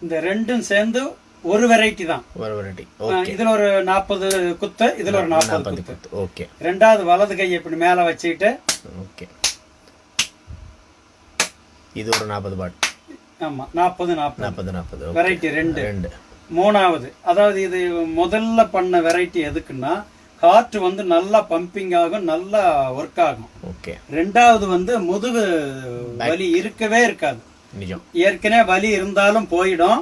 இந்த ரெண்டும் சேர்ந்து ஒரு வெரைட்டி தான். ஒரு வெரைட்டி. இதுல ஒரு 40 குத்து, இதுல ஒரு 40 குத்து. ஓகே. ரெண்டாவது வலது கையை இப்படி மேல வச்சுக்கிட்டு. ஓகே. இது ஒரு 40 பாட். ஆமா 40 வெரைட்டி ரெண்டு. மூணாவது, அதாவது இது முதல்ல பண்ண வெரைட்டி எதுக்குன்னா காற்று வந்து நல்லா பம்பிங் ஆகும், நல்லா ஒர்க் ஆகும். ஓகே. ரெண்டாவது வந்து முதுகு வலி இருக்கவே இருக்காது. ஏற்கனவே வலி இருந்தாலும் போயிடும்,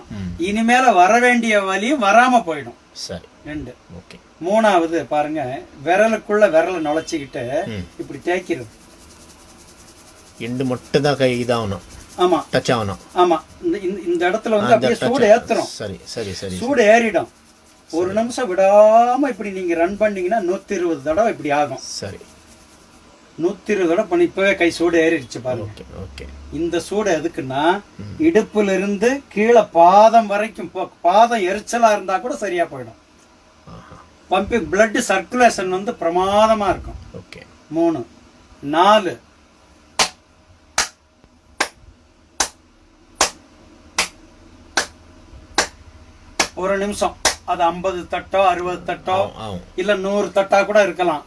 இனிமேல வர வேண்டிய வலியும் வராம போயிடும். சரி. ரெண்டு. ஓகே. மூணாவது பாருங்க, விரலுக்குள்ள விரலை நுழைச்சிக்கிட்டு இப்படி தேய்க்கிறது. எண்டு மட்டும் தான் கை இதாகணும். ஆமா, டச் ஆகணும். ஆமா, இந்த இடத்துல வந்து அப்படியே சூடு ஏத்துறோம். சரி சரி சரி. சூடு ஏறிடும். ஒரு நிமிஷம் விடாம இப்படி நீங்க ரன் பண்ணீங்கன்னா 120 தடவை இப்படி ஆகும். சரி. 120 தடவை பண்ணி இப்பவே கை சூடு ஏறிடுச்சு பாருங்க. ஓகே. இந்த சூடு எதுக்குன்னா இடுப்புல இருந்து கீழே பாதம் வரைக்கும், பாதம் எரிச்சலா இருந்தா கூட சரியா போயிடும். பம்பிங் பிளட் சர்க்குலேஷன் வந்து பிரமாதமா இருக்கும். ஓகே. 3 4 ஒரு நிமிஷம். அது 50 தட்டோ 60 தட்டோ இல்ல 100 தட்டா கூட இருக்கலாம்.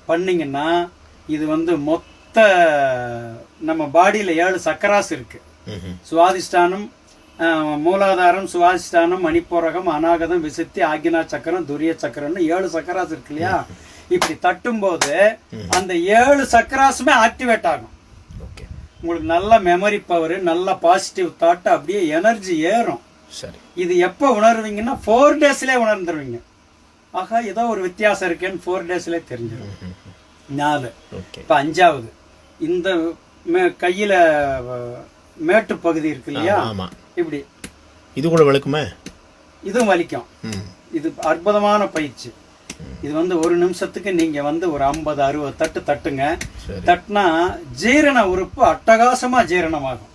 பண்ணீங்கன்னா இது வந்து மொத்த நம்ம பாடியில 7 சக்கராஸ் இருக்கு. சுவாதிஷ்டானம், மூலாதாரம், சுவாதிஷ்டானம், மணிப்பூரகம், அநாகதம், விசுத்தி, ஆக்ஞா சக்கரம், துரிய சக்கரம்னு 7 சக்கராஸ் இருக்கு இல்லையா? இப்படி தட்டும் போது அந்த 7 சக்கராஸுமே ஆக்டிவேட் ஆகும். உங்களுக்கு நல்ல மெமரி பவர், நல்ல பாசிட்டிவ் தாட், அப்படியே எனர்ஜி ஏறும். சரி. இது எப்போ உணர்வீங்கன்னா 4 டேஸ்லயே உணர்ந்துருவீங்க. ஆகா, ஏதோ ஒரு வித்தியாசம் இருக்கேன்னு 4 டேஸ்லயே தெரிஞ்சிடும். 4. இப்ப 5வது, இந்த கையில மேட்டு பகுதி இருக்கு இல்லையா? இப்படி இது கூட வலிக்குமே. இதுவும் வலிக்கும். இது அற்புதமான பயிற்சி. இது வந்து ஒரு நிமிஷத்துக்கு நீங்க வந்து ஒரு 50-60 தட்டு தட்டுங்க. தட்டுனா ஜீரண உறுப்பு அட்டகாசமா ஜீரணமாகும்.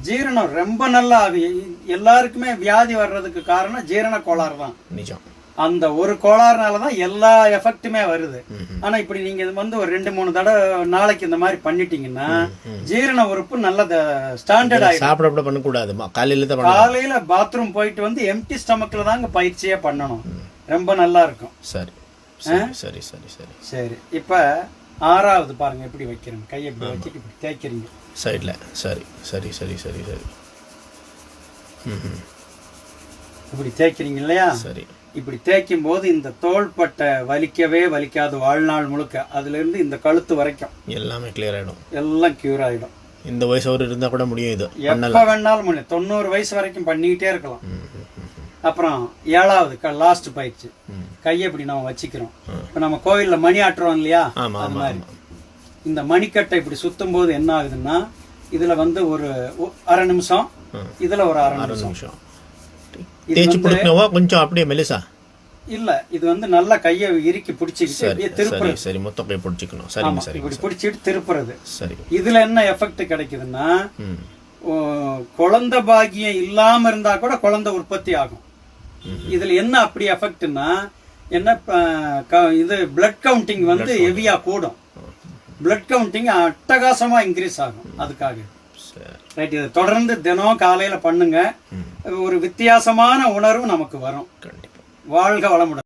ஜீரணம் ரொம்ப நல்லா ஆகும். எல்லாருக்குமே வியாதி வர்றதுக்கு காரணம் ஜீரண கோளாறு தான். நிஜம். அந்த ஒரு கோளாறுனாலதான் எல்லா எஃபெக்ட்டுமே வருது. ஆனா இப்படி நீங்க வந்து ஒரு 2-3 தடவை நாளைக்கு இந்த மாதிரி பண்ணிட்டீங்கன்னா ஜீரண உறுப்பு நல்ல ஸ்டாண்டர்ட் ஆயிடும். சாப்பிட பண்ண கூடாது. காலையில பாத்ரூம் போயிட்டு வந்து எம்டி ஸ்டமக்ல தாங்க பயிற்சியே பண்ணணும். ரொம்ப நல்லா இருக்கும். சரி சரி சரி சரி சரி. இப்ப 6வது பாருங்க, எப்படி வைக்கிறேன். கையை இப்படி வச்சுட்டு இப்படி தேய்க்கிறீங்க சைட்ல. சரி சரி சரி சரி சரி. இப்படி தேய்க்கிறீங்க இல்லையா? சரி. இப்படி தேய்க்கும் போது இந்த தோள்பட்டை வலிக்கவே வலிக்காது வாழ்நாள் முழுக்க. அதுல இருந்து இந்த கழுத்து வரைக்கும் எல்லாமே கிளியர் ஆயிடும். எல்லாம் கியூர் ஆயிடும். இந்த வயசு அவர் இருந்தா கூட முடியும். இது எப்ப வேணாலும் முடியும். 90 வயசு வரைக்கும் பண்ணிக்கிட்டே இருக்கலாம். அப்புறம் 7வது லாஸ்ட் பயிற்சி, கையை இப்படி நம்ம வச்சுக்கிறோம். இப்ப நம்ம கோவில்ல மணி ஆட்டுறோம் இல்லையா? அது மாதிரி இந்த மணிக்கட்டை இப்படி சுத்தும் போது என்ன ஆகுதுன்னா, இதுல வந்து ஒரு அரை நிமிஷம், இதுல ஒரு அரை நிமிஷம். கொஞ்சம் அப்படியே மெலிசா இல்ல, இது வந்து நல்லா கையை இறுக்கி பிடிச்சிக்கிட்டு திருப்புறது. சரி, மொத்த கையை பிடிச்சிக்கணும். சரிங்க சரி. இப்படி பிடிச்சிட்டு திருப்புறது. சரி. இதுல என்ன எஃபெக்ட் கிடைக்குதுன்னா, குழந்தை பாக்கியம் இல்லாம இருந்தா கூட குழந்தை உற்பத்தி ஆகும். இதுல என்ன அப்படி எஃபெக்ட்னா, என்ன இது பிளட் கவுண்டிங் வந்து ஹெவியா கூடும். பிளட் கவுண்டிங் அட்டகாசமா இன்க்ரீஸ் ஆகும். அதுக்காக ரைட். இதை தொடர்ந்து தினம் காலையில பண்ணுங்க. ஒரு வித்தியாசமான உணர்வு நமக்கு வரும். வாழ்க வளமுடன்.